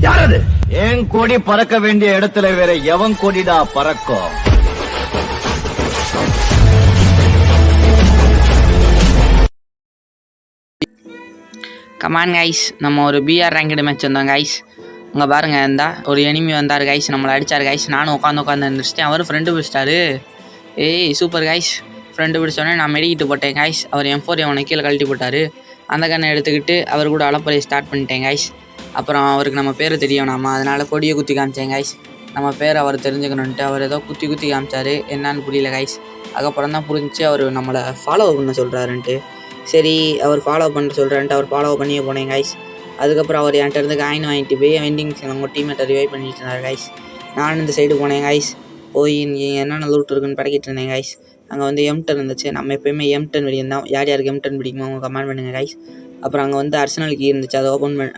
யாரது? என் கொடி பறக்க வேண்டிய இடத்துல வேற எவன் கொடிடா பறக்கும்? கமான் கைஸ், நம்ம ஒரு பிஆர் ரேங்கடு மேட்ச் வந்தோம் கைஸ். அங்கே பாருங்கள், இருந்தா ஒரு எனிமி வந்தார் கைஸ், நம்மளை அடித்தார் கைஸ். நானும் உட்காந்து இருந்துச்சிட்டேன். அவரும் ஃப்ரெண்டு பிடிச்சிட்டாரு. ஏய் சூப்பர் கைஸ். ஃப்ரெண்டு பிடிச்சோடனே நான் மெடிக்கிட்டு போட்டேன் கைஸ். அவர் M4 அவனை கீழே கழட்டி போட்டார். அந்த கண்ணை எடுத்துக்கிட்டு அவர் கூட அளப்பறையை ஸ்டார்ட் பண்ணிட்டேன் கைஸ். அப்புறம் அவருக்கு நம்ம பேர் தெரியும் நாம, அதனால் கொடியை குத்தி காமிச்சேன் கைஸ். நம்ம பேர் அவர் தெரிஞ்சுக்கணுன்ட்டு அவர் ஏதோ குத்தி காமிச்சார். என்னான்னு புரியல கைஸ். அதுக்கப்புறம் தான் புரிஞ்சிச்சு அவர் நம்மளை ஃபாலோ பண்ண சொல்கிறாருன்ட்டு. சரி, அவர் ஃபாலோ பண்ண சொல்கிறான்ட்டு அவர் ஃபாலோ பண்ணியே போனேன் கைஸ். அதுக்கப்புறம் அவர் என்கிட்ட இருந்து காயின் வாங்கிட்டு போய் வெண்டிங் அவங்க டீமேட்டை ரிவைவ் பண்ணிட்டு இருந்தார் கைஸ். நான் இந்த சைடு போனேன் கைஸ். போய் என்னென்ன லூட் இருக்குன்னு படைக்கிட்டு இருந்தேன் கைஸ். அங்கே வந்து M10 இருந்துச்சு. நம்ம எப்போயுமே M10 வெடியிருந்தோம். யார் யாருக்கு M10 பிடிக்குமோ அவங்க கமெண்ட் பண்ணுங்கள் கைஸ். அப்புறம் அங்கே வந்து அர்சனல் கீ இருந்துச்சு.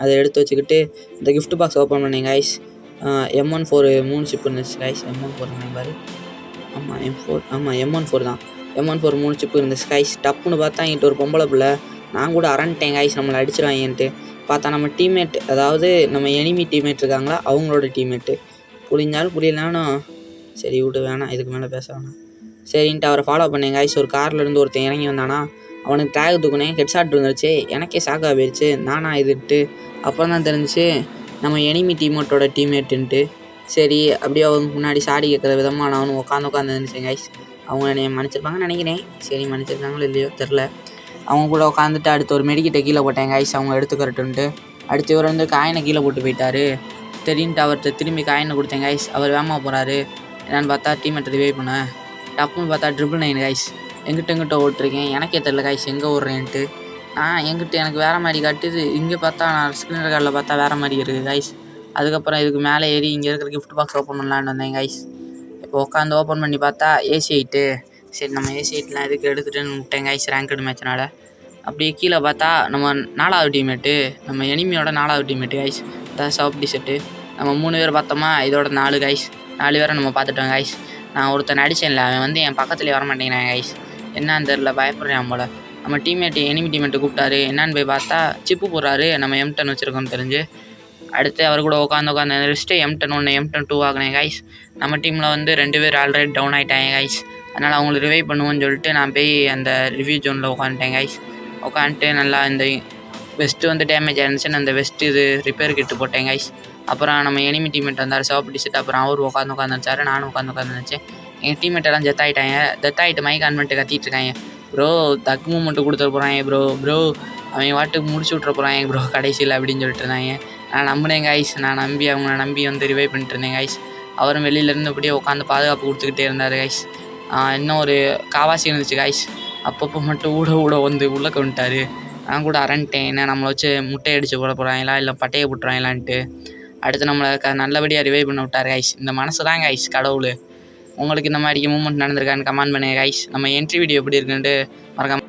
அதை எடுத்து வச்சுக்கிட்டு இந்த கிஃப்ட் பாக்ஸ் ஓப்பன் பண்ணேன் கைஸ். M14 3 சிப் இருந்துச்சு கைஸ். M14 பாரு. ஆமாம் M14 தான். M14 3 சிப்பு இருந்துச்சு கைஸ். டப்புன்னு பார்த்தா என்கிட்ட ஒரு பொம்பளை பிள்ளை. நான் கூட அரண்டேன் கைஸ், நம்மளை அடிச்சிடுவாங்கன்ட்டு. பார்த்தா நம்ம டீம்மேட், அதாவது நம்ம எனிமி டீம்மேட் இருக்காங்களா அவங்களோட டீம்மேட்டு. புரிஞ்சாலும் புரியலனாலும் சரி விட்டு வேணாம், இதுக்கு மேலே பேச வேணாம். சரின்ட்டு அவரை ஃபாலோ பண்ணேன் கைஸ். ஒரு கார்லேருந்து ஒருத்தன் இறங்கி வந்தானா, அவனுக்கு டேக் தூக்குனேன். ஹெட்ஷாட் இருந்துச்சு. எனக்கே ஷாக்காக போயிடுச்சு. நானா இதுட்டு அப்புறம் தான் தெரிஞ்சிச்சு நம்ம எனிமி டீமேட்டோட டீம்மேட்டுன்ட்டு. சரி, அப்படியே அவங்க முன்னாடி சாடி கேட்குற விதமாக நான் உட்காந்து இருந்துச்சேன் கைஸ். அவங்க என்னை மன்னிச்சிருப்பாங்கன்னு நினைக்கிறேன். சரி, மன்னிச்சிருக்காங்களோ இல்லையோ தெரில. அவங்க கூட உட்காந்துட்டு அடுத்து ஒரு மெடிக்கிட்ட கீழே போட்டேன் கைஸ், அவங்க எடுத்துக்கிறட்டுன்ட்டு. அடுத்து இவர் வந்து காயினை கீழே போட்டு போயிட்டார். தெரியுன்ட்டு அவர்கிட்ட திரும்பி காயினை கொடுத்தேன் கைஸ். அவர் வேகமாக போகிறாரு. என்னென்னு பார்த்தா டீமேட் ரிவைவ் பண்ணேன். டப்புன்னு பார்த்தா 999 கைஸ். எங்கிட்ட ஓட்டிருக்கேன், எனக்கே தெரில கைஸ் எங்கே ஓடுறேன்ட்டு. எனக்கு வேறு மாதிரி காட்டுது. இங்கே பார்த்தா நான் ஸ்க்ரீன் ரெக்கார்டில் பார்த்தா வேறு மாதிரி இருக்குது கைஸ். அதுக்கப்புறம் இதுக்கு மேலே ஏறி இங்கே இருக்கிற கிஃப்ட் பாக்ஸ் ஓப்பன் பண்ணலான்னு வந்தேன் கைஸ். இப்போ உட்காந்து ஓப்பன் பண்ணி பார்த்தா AC 8. சரி, நம்ம AC 8 இதுக்கு எடுத்துகிட்டுன்னு விட்டேன் கைஸ் ரேங்கடு மேட்ச்னால. அப்படியே கீழே பார்த்தா நம்ம 4வது டீமேட்டு, நம்ம எனிமியோட 4வது டீமேட்டு கைஸ். அதான் சவுப் டிஷர்ட்டு. நம்ம 3 பேர் பார்த்தோமா, இதோட 4 கைஸ். 4 பேரை நம்ம பார்த்துட்டோம் கைஸ். நான் ஒருத்தன் அடிச்சேன்ல, அவன் வந்து என் பக்கத்துலேயே வர மாட்டேங்கிறான் கைஸ். என்னான்னு தெரில, பயப்படுறான் போல். நம்ம எனிமி டீமேட்டு கூப்பிட்டாரு. என்னான்னு போய் பார்த்தா சிப்பு போடுறாரு. நம்ம M10 வச்சுருக்கோன்னு தெரிஞ்சு அடுத்து அவர் கூட உட்காந்து வச்சுட்டு M10 1 M10 2 ஆகினேன் கைஸ். நம்ம டீமில் வந்து 2 பேர் ஆல்ரெடி டவுன் ஆகிட்டாங்க கைஸ். அதனால் அவங்களை ரிவைவ் பண்ணுவோன்னு சொல்லிட்டு நான் போய் அந்த ரிவ்யூ ஜோனில் உட்காந்துட்டேன் கைஸ். உட்காந்துட்டு நல்லா இந்த வெஸ்ட்டு வந்து டேமேஜ் ஆயிருந்துச்சுன்னு அந்த வெஸ்ட்டு இது ரிப்பேர் கிட்டு போட்டேன் கைஸ். அப்புறம் நம்ம எனிமி டீமேட் வந்தார் சிவப்பு டிஷர்ட். அப்புறம் அவர் உட்காந்து வச்சார். நானும் உட்காந்து வச்சேன். எங்கள் டீமேட் எல்லாம் டெத் ஆகிட்டு மைக் ஆன் பண்ணிட்டு கத்திட்டு இருக்காங்க. ப்ரோ தக்கு மூமெண்ட்டு கொடுத்துட போகிறாங்க ப்ரோ அவங்க வாட்டுக்கு முடிச்சு விட்ற போகிறாங்க ப்ரோ கடைசியில் அப்படின்னு சொல்லிட்டு இருந்தாங்க. நான் நம்பினேன் கைஸ். அவங்கள நம்பி வந்து ரிவைவ் பண்ணிட்டு இருந்தேன் கைஸ். அவரும் வெளியிலேருந்து அப்படியே உட்காந்து பாதுகாப்பு கொடுத்துக்கிட்டே இருந்தார் கைஸ். இன்னும் ஒரு காவாசி இருந்துச்சு கைஸ். அப்பப்போ மட்டும் ஊட வந்து உள்ளே கொண்டுட்டார். நான் கூட அரண்டேன், என்ன நம்மளை வச்சு முட்டையை அடித்து போட போகிறாங்களா இல்லை பட்டையை போட்டுறாங்களான்ட்டு. அடுத்து நம்மளை நல்லபடியாக ரிவைவ் பண்ண விட்டார் கைஸ். இந்த மனசு தான் கைஸ் கடவுள். உங்களுக்கு இந்த மாதிரி மூமெண்ட் நடந்திருக்கான்னு கமெண்ட் பண்ணுங்கள் கைஸ். நம்ம என்ட்ரி வீடியோ எப்படி இருக்குன்ட்டு மறக்காம